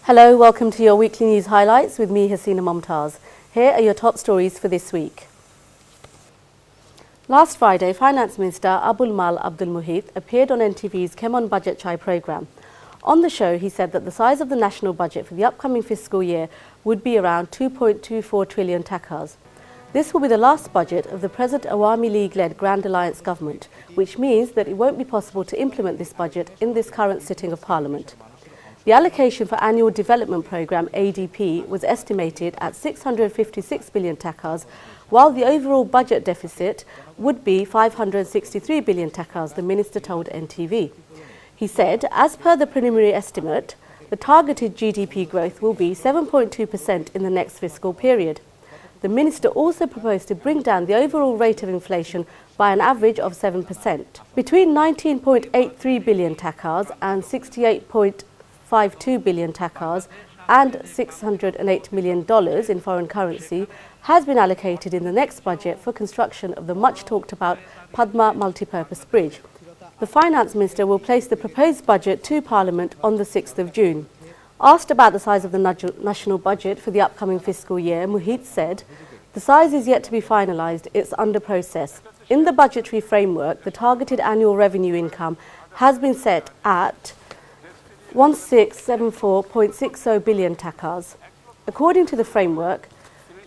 Hello, welcome to your weekly news highlights with me, Hasina Momtaz. Here are your top stories for this week. Last Friday, Finance Minister Abul Mal Abdul Muhit appeared on NTV's Kemon Budget Chai programme. On the show, he said that the size of the national budget for the upcoming fiscal year would be around 2.24 trillion takas. This will be the last budget of the present Awami League-led Grand Alliance government, which means that it won't be possible to implement this budget in this current sitting of Parliament. The allocation for Annual Development Programme ADP was estimated at 656 billion takas, while the overall budget deficit would be 563 billion takas, the minister told NTV. He said, as per the preliminary estimate, the targeted GDP growth will be 7.2% in the next fiscal period. The minister also proposed to bring down the overall rate of inflation by an average of 7%. Between 19.83 billion takas and 68.52 billion takas and $608 million in foreign currency has been allocated in the next budget for construction of the much talked about Padma multipurpose bridge. The Finance Minister will place the proposed budget to Parliament on the 6th of June. Asked about the size of the national budget for the upcoming fiscal year, Muhit said, "The size is yet to be finalised, it's under process. In the budgetary framework, the targeted annual revenue income has been set at 1674.60 billion takas. According to the framework,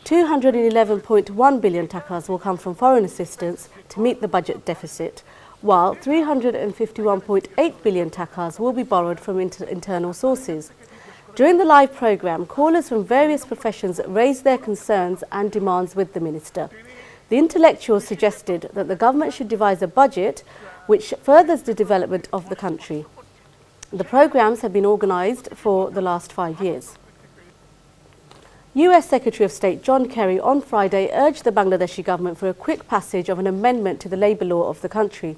211.1 billion takas will come from foreign assistance to meet the budget deficit, while 351.8 billion takas will be borrowed from internal sources." During the live programme, callers from various professions raised their concerns and demands with the minister. The intellectuals suggested that the government should devise a budget which furthers the development of the country. The programmes have been organised for the last 5 years. US Secretary of State John Kerry on Friday urged the Bangladeshi government for a quick passage of an amendment to the labour law of the country.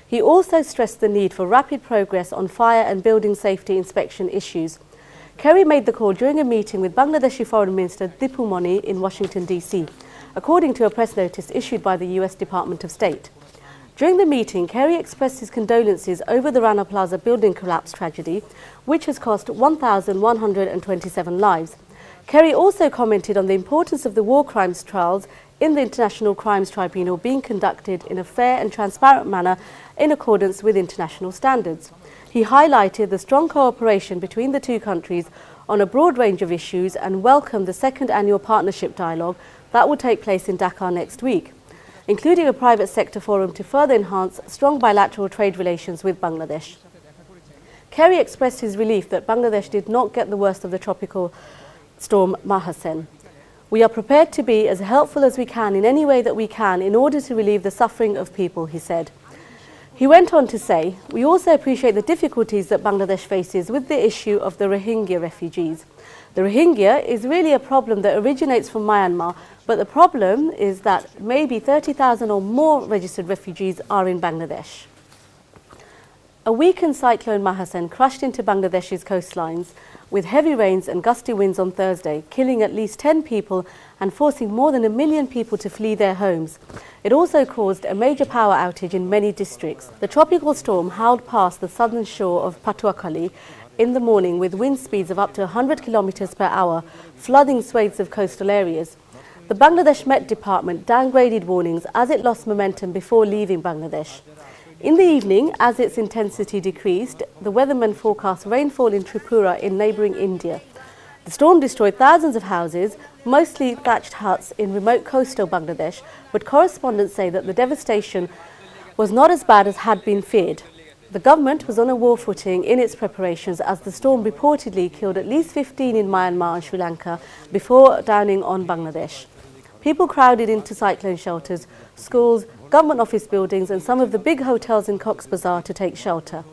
He also stressed the need for rapid progress on fire and building safety inspection issues. Kerry made the call during a meeting with Bangladeshi Foreign Minister Dipu Moni in Washington, D.C., according to a press notice issued by the US Department of State. During the meeting, Kerry expressed his condolences over the Rana Plaza building collapse tragedy, which has cost 1,127 lives. Kerry also commented on the importance of the war crimes trials in the International Crimes Tribunal being conducted in a fair and transparent manner in accordance with international standards. He highlighted the strong cooperation between the two countries on a broad range of issues and welcomed the second annual partnership dialogue that will take place in Dhaka next week, including a private sector forum to further enhance strong bilateral trade relations with Bangladesh. Kerry expressed his relief that Bangladesh did not get the worst of the tropical storm Mahasam. "We are prepared to be as helpful as we can in any way that we can in order to relieve the suffering of people," he said. He went on to say, "We also appreciate the difficulties that Bangladesh faces with the issue of the Rohingya refugees. The Rohingya is really a problem that originates from Myanmar, but the problem is that maybe 30,000 or more registered refugees are in Bangladesh." A weakened Cyclone Mahasam crashed into Bangladesh's coastlines with heavy rains and gusty winds on Thursday, killing at least 10 people and forcing more than 1 million people to flee their homes. It also caused a major power outage in many districts. The tropical storm howled past the southern shore of Patuakhali in the morning with wind speeds of up to 100 kilometers per hour, flooding swathes of coastal areas. The Bangladesh Met Department downgraded warnings as it lost momentum before leaving Bangladesh. In the evening, as its intensity decreased, the weathermen forecast rainfall in Tripura in neighbouring India. The storm destroyed thousands of houses, mostly thatched huts in remote coastal Bangladesh, but correspondents say that the devastation was not as bad as had been feared. The government was on a war footing in its preparations as the storm reportedly killed at least 15 in Myanmar and Sri Lanka before downing on Bangladesh. People crowded into cyclone shelters, schools, government office buildings and some of the big hotels in Cox's Bazar to take shelter.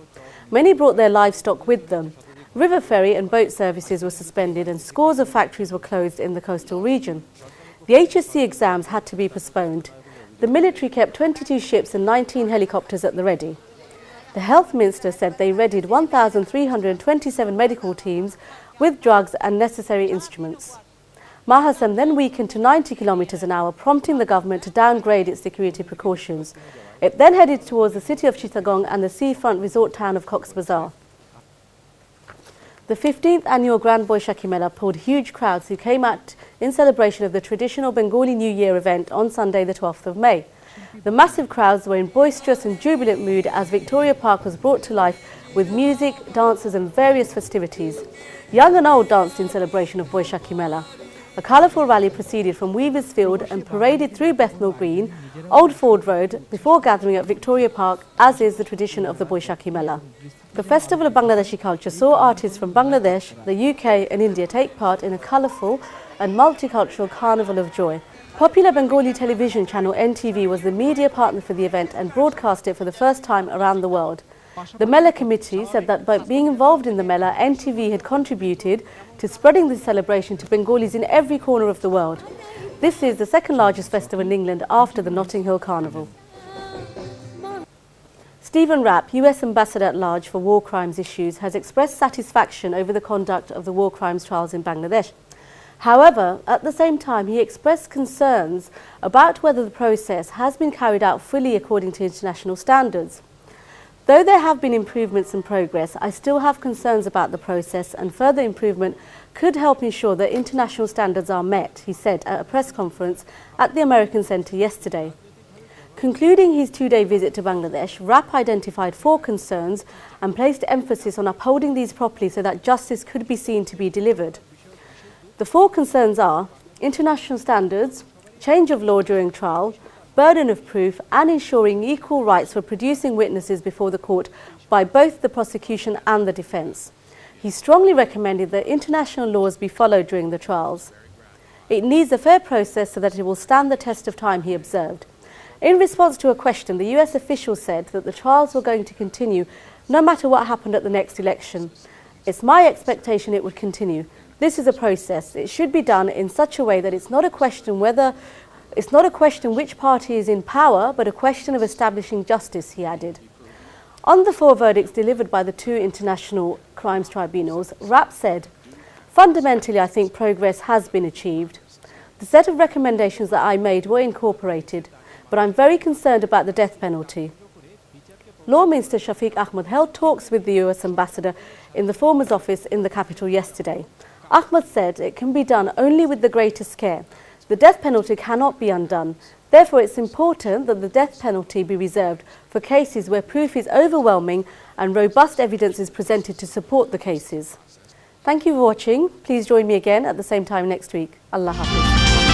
Many brought their livestock with them. River ferry and boat services were suspended and scores of factories were closed in the coastal region. The HSC exams had to be postponed. The military kept 22 ships and 19 helicopters at the ready. The health minister said they readied 1,327 medical teams with drugs and necessary instruments. Mahasam then weakened to 90 kilometers an hour, prompting the government to downgrade its security precautions. It then headed towards the city of Chittagong and the seafront resort town of Cox's Bazar. The 15th annual Grand Boishakhi Mela pulled huge crowds who came out in celebration of the traditional Bengali New Year event on Sunday the 12th of May. The massive crowds were in boisterous and jubilant mood as Victoria Park was brought to life with music, dances and various festivities. Young and old danced in celebration of Boishakhi Mela. A colourful rally proceeded from Weavers Field and paraded through Bethnal Green, Old Ford Road, before gathering at Victoria Park, as is the tradition of the Boishakhi Mela. The Festival of Bangladeshi Culture saw artists from Bangladesh, the UK and India take part in a colourful and multicultural carnival of joy. Popular Bengali television channel NTV was the media partner for the event and broadcast it for the first time around the world. The Mela committee said that by being involved in the Mela, NTV had contributed to spreading this celebration to Bengalis in every corner of the world. This is the second largest festival in England after the Notting Hill Carnival. Stephen Rapp, US Ambassador at Large for War Crimes Issues, has expressed satisfaction over the conduct of the war crimes trials in Bangladesh. However, at the same time, he expressed concerns about whether the process has been carried out fully according to international standards. Though there have been improvements and progress, I still have concerns about the process, and further improvement could help ensure that international standards are met, he said at a press conference at the American Centre yesterday. Concluding his two-day visit to Bangladesh, Rapp identified 4 concerns and placed emphasis on upholding these properly so that justice could be seen to be delivered. The 4 concerns are international standards, change of law during trial, burden of proof and ensuring equal rights for producing witnesses before the court by both the prosecution and the defence. He strongly recommended that international laws be followed during the trials. It needs a fair process so that it will stand the test of time, he observed. In response to a question, the US official said that the trials were going to continue no matter what happened at the next election. It's my expectation it would continue. This is a process. It should be done in such a way that it's not a question which party is in power, but a question of establishing justice, he added. On the 4 verdicts delivered by the 2 international crimes tribunals, Rapp said, "Fundamentally, I think progress has been achieved. The set of recommendations that I made were incorporated, but I'm very concerned about the death penalty." Law Minister Shafiq Ahmed held talks with the US ambassador in the former's office in the capital yesterday. Ahmed said it can be done only with the greatest care. The death penalty cannot be undone. Therefore, it's important that the death penalty be reserved for cases where proof is overwhelming and robust evidence is presented to support the cases. Thank you for watching. Please join me again at the same time next week. Allah Hafiz.